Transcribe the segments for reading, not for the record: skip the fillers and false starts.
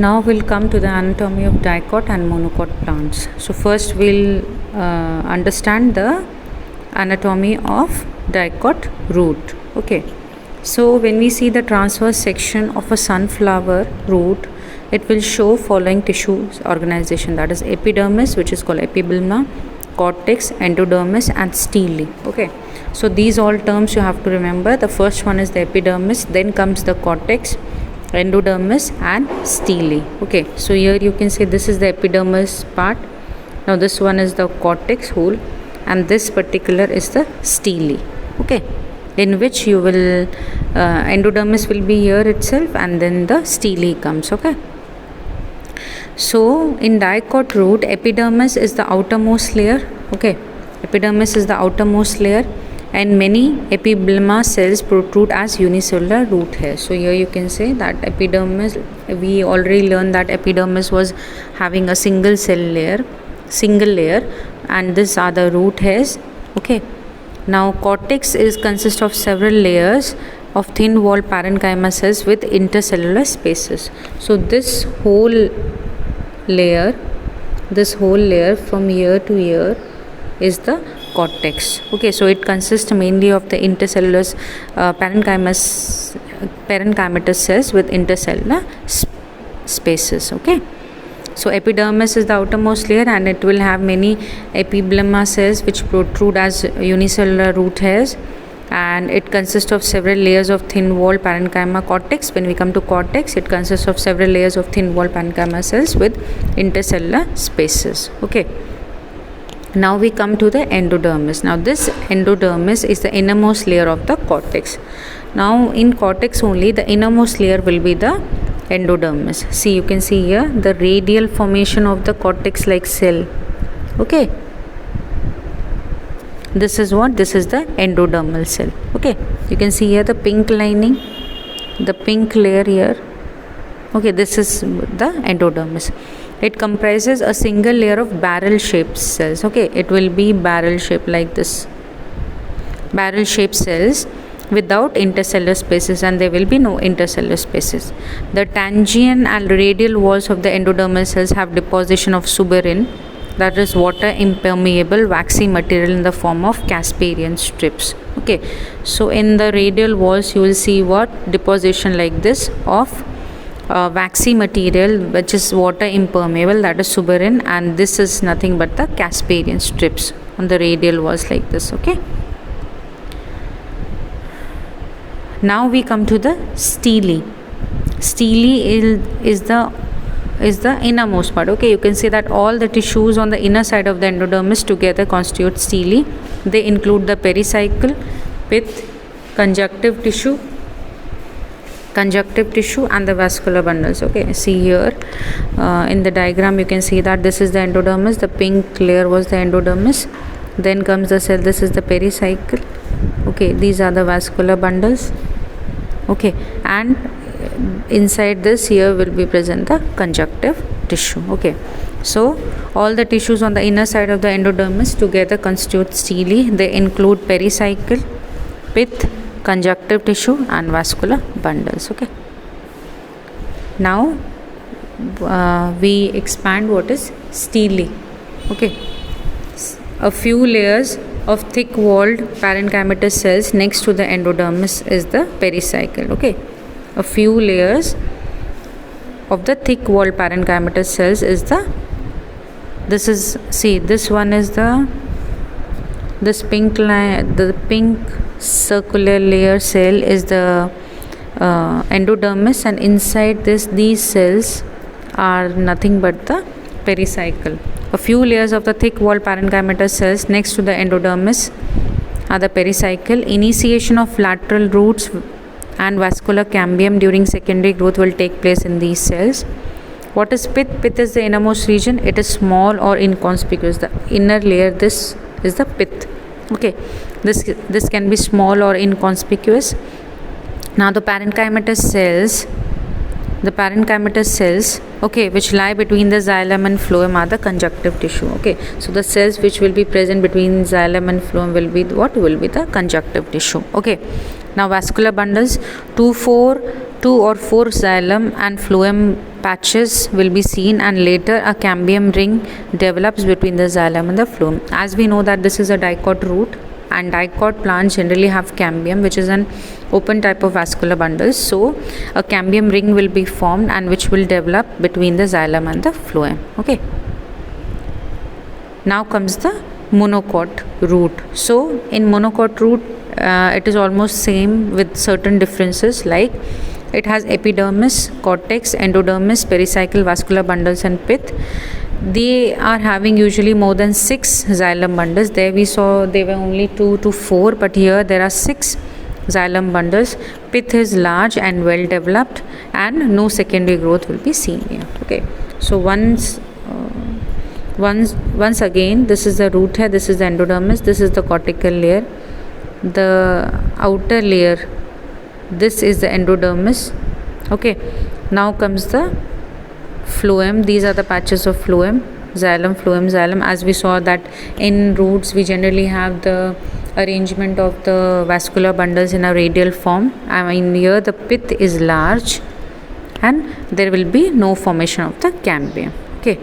Now we'll come to the anatomy of dicot and monocot plants. So first we'll understand the anatomy of dicot root. Okay. So when we see the transverse section of a sunflower root, it will show following tissues organization, that is epidermis, which is called epiblema, cortex, endodermis and stele. Okay. So these all terms you have to remember. The first one is the epidermis, then comes the cortex, endodermis and stele. Okay, so here you can see this is the epidermis part. Now this one is the cortex whole and this particular is the stele. Okay, in which you will endodermis will be here itself and then the stele comes. Okay, so in dicot root, epidermis is the outermost layer. Okay, epidermis is the outermost layer and many epiblema cells protrude as unicellular root hairs. So here you can say that epidermis, we already learned that epidermis was having a single layer, and these are the root hairs. Okay, now cortex consists of several layers of thin walled parenchyma cells with intercellular spaces. So this whole layer from here to here is the cortex. Okay, so it consists mainly of the intercellular parenchymatous cells with intercellular spaces. Okay, so epidermis is the outermost layer and it will have many epiblema cells which protrude as unicellular root hairs, and it consists of several layers of thin walled parenchyma. Cortex, when we come to cortex, it consists of several layers of thin walled parenchyma cells with intercellular spaces. Okay, now we come to the endodermis. Now this endodermis is the innermost layer of the cortex. Now in cortex only the innermost layer will be the endodermis. See, you can see here the radial formation of the cortex like cell. Okay, this is what? This is the endodermal cell. Okay, you can see here the pink lining, the pink layer here. Okay, this is the endodermis. It comprises a single layer of barrel shaped cells. Okay, it will be barrel shaped like this, barrel shaped cells without intercellular spaces, and there will be no intercellular spaces. The tangent and radial walls of the endodermal cells have deposition of suberin, that is water impermeable waxy material in the form of Casparian strips. Okay, so in the radial walls you will see what? Deposition like this of waxy material which is water impermeable, that is suberin, and this is nothing but the Casparian strips on the radial walls like this. Okay, now we come to the stele. Stele is the innermost part. Okay, you can see that all the tissues on the inner side of the endodermis together constitute stele. They include the pericycle, pith, conjunctive tissue and the vascular bundles. Okay, see here in the diagram you can see that this is the endodermis, the pink layer was the endodermis, then comes the cell, this is the pericycle. Okay, these are the vascular bundles. Okay, and inside this here will be present the conjunctive tissue. Okay, so all the tissues on the inner side of the endodermis together constitute stele. They include pericycle, pith, conjunctive tissue and vascular bundles. Okay, now we expand what is stele. Okay, a few layers of thick walled parenchymatous cells next to the endodermis is the pericycle. Okay, a few layers of the thick walled parenchymatous cells is this one is this pink line, the pink circular layer cell is the endodermis, and inside these cells are nothing but the pericycle. A few layers of the thick walled parenchymatous cells next to the endodermis are the pericycle. Initiation of lateral roots and vascular cambium during secondary growth will take place in these cells. What is pith? Pith is the innermost region. It is small or inconspicuous. The inner layer, this is the pith. Okay, this can be small or inconspicuous. Now the parenchymatous cells, okay, which lie between the xylem and phloem are the conjunctive tissue. Okay, so the cells which will be present between xylem and phloem will be what? Will be the conjunctive tissue. Okay, Now vascular bundles, 2 or 4 xylem and phloem patches will be seen, and later a cambium ring develops between the xylem and the phloem. As we know that this is a dicot root, and dicot plants generally have cambium, which is an open type of vascular bundles. So a cambium ring will be formed and which will develop between the xylem and the phloem. Okay. Now comes the monocot root. So in monocot root, it is almost same with certain differences, like it has epidermis, cortex, endodermis, pericycle, vascular bundles and pith. They are having usually more than 6 xylem bundles. There we saw they were only 2 to 4, but here there are 6 xylem bundles. Pith is large and well developed, and no secondary growth will be seen here. Okay, so once again, this is the root hair, this is the endodermis, this is the cortical layer, the outer layer, this is the endodermis. Okay, now comes the phloem. These are the patches of phloem, xylem, phloem, xylem. As we saw that in roots we generally have the arrangement of the vascular bundles in a radial form. I mean, here the pith is large and there will be no formation of the cambium. Okay,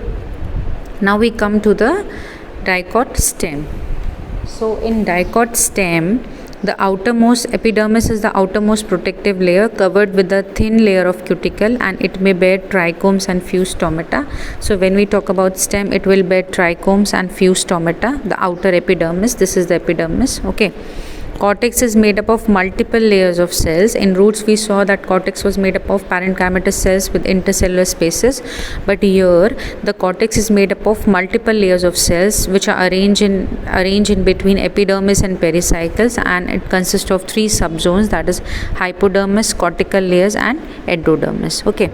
now we come to the dicot stem. So in dicot stem, the outermost epidermis is the outermost protective layer covered with a thin layer of cuticle, and it may bear trichomes and few stomata. So when we talk about stem, it will bear trichomes and few stomata. The outer epidermis, this is the epidermis. Okay. Cortex is made up of multiple layers of cells. In roots we saw that cortex was made up of parenchymatous cells with intercellular spaces, but here the cortex is made up of multiple layers of cells which are arranged in between epidermis and pericycles, and it consists of 3 subzones, that is hypodermis, cortical layers and endodermis. Okay.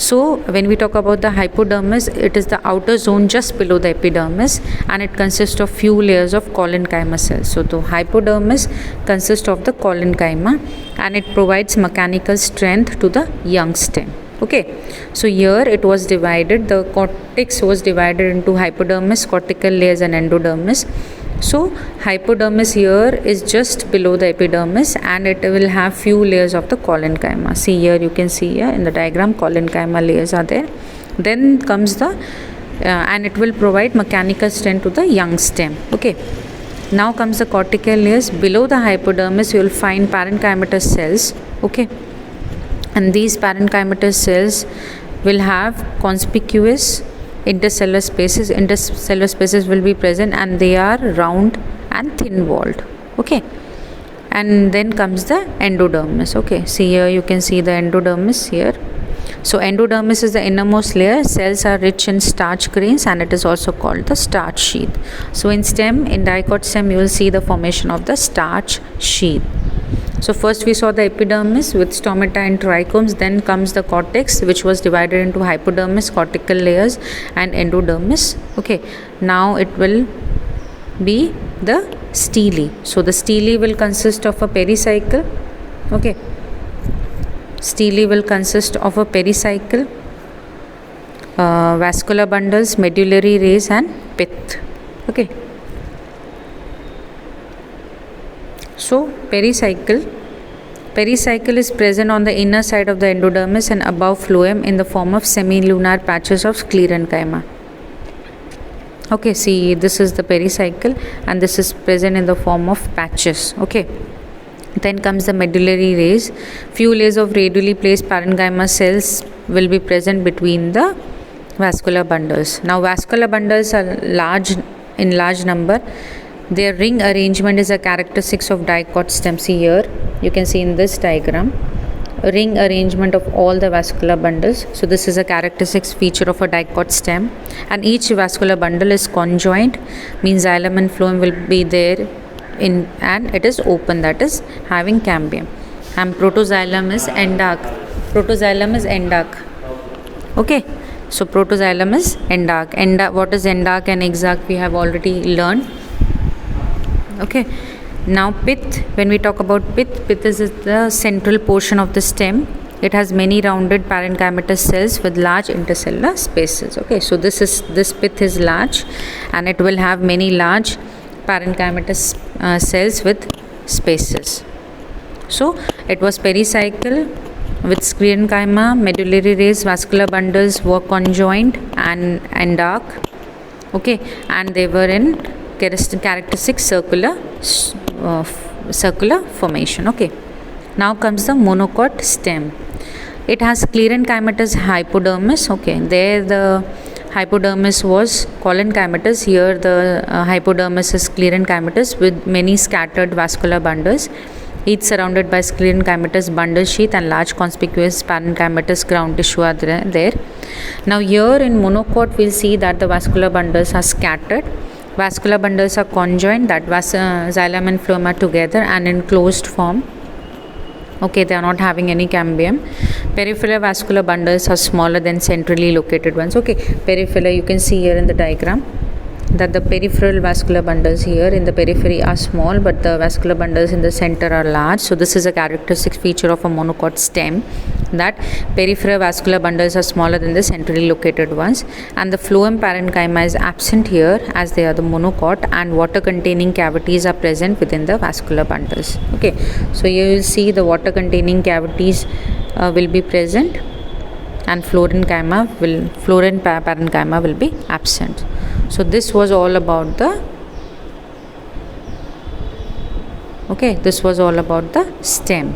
So when we talk about the hypodermis, it is the outer zone just below the epidermis, and it consists of few layers of collenchyma cells. So the hypodermis consists of the collenchyma, and it provides mechanical strength to the young stem. Okay, so here it was divided, the cortex was divided into hypodermis, cortical layers and endodermis. So hypodermis here is just below the epidermis, and it will have few layers of the collenchyma. See here, you can see here in the diagram, collenchyma layers are there. Then comes the and it will provide mechanical strength to the young stem. Okay, now comes the cortical layers. Below the hypodermis you will find parenchymatous cells. Okay, and these parenchymatous cells will have conspicuous intercellular spaces will be present, and they are round and thin walled. Okay, and then comes the endodermis. Okay, see here, you can see the endodermis here. So endodermis is the innermost layer. Cells are rich in starch grains, and it is also called the starch sheath. So in dicot stem you will see the formation of the starch sheath. So first we saw the epidermis with stomata and trichomes, then comes the cortex, which was divided into hypodermis, cortical layers and endodermis. Okay, now it will be the stele. So the stele will consist of a pericycle. Okay, stele will consist of a pericycle, vascular bundles, medullary rays and pith. Okay, so pericycle is present on the inner side of the endodermis and above phloem in the form of semilunar patches of sclerenchyma. Okay, see, this is the pericycle and this is present in the form of patches. Okay, then comes the medullary rays. Few layers of radially placed parenchyma cells will be present between the vascular bundles. Now vascular bundles are in large number. Their ring arrangement is a characteristic of dicot stem. See here, you can see in this diagram, a ring arrangement of all the vascular bundles. So this is a characteristic feature of a dicot stem, and each vascular bundle is conjoined, means xylem and phloem will be there and it is open, that is having cambium. And protoxylem is endark. Okay, so protoxylem is endark. What is endark and exarch we have already learned. Okay, now pith. When we talk about pith is the central portion of the stem. It has many rounded parenchymatous cells with large intercellular spaces. Okay, so this pith is large, and it will have many large parenchymatous cells with spaces. So it was pericycle with sclerenchyma, medullary rays, vascular bundles were conjoined and dark, okay, and they were in characteristic circular formation. Okay, now comes the monocot stem. It has sclerenchymatous hypodermis. Okay, there the hypodermis was collenchymatous. Here the hypodermis is sclerenchymatous with many scattered vascular bundles, each surrounded by sclerenchymatous bundle sheath and large conspicuous parenchymatous ground tissue are there. Now here in monocot we'll see that the vascular bundles are scattered, vascular bundles are conjoined, that xylem and phloem are together and in closed form. Okay, they are not having any cambium. Peripheral vascular bundles are smaller than centrally located ones. Okay, peripheral, you can see here in the diagram that the peripheral vascular bundles here in the periphery are small, but the vascular bundles in the center are large. So this is a characteristic feature of a monocot stem, that peripheral vascular bundles are smaller than the centrally located ones, and the phloem parenchyma is absent here as they are the monocot, and water containing cavities are present within the vascular bundles. Okay, so you will see the water containing cavities will be present, and phloem parenchyma will be absent. So this was all about the this was all about the stem.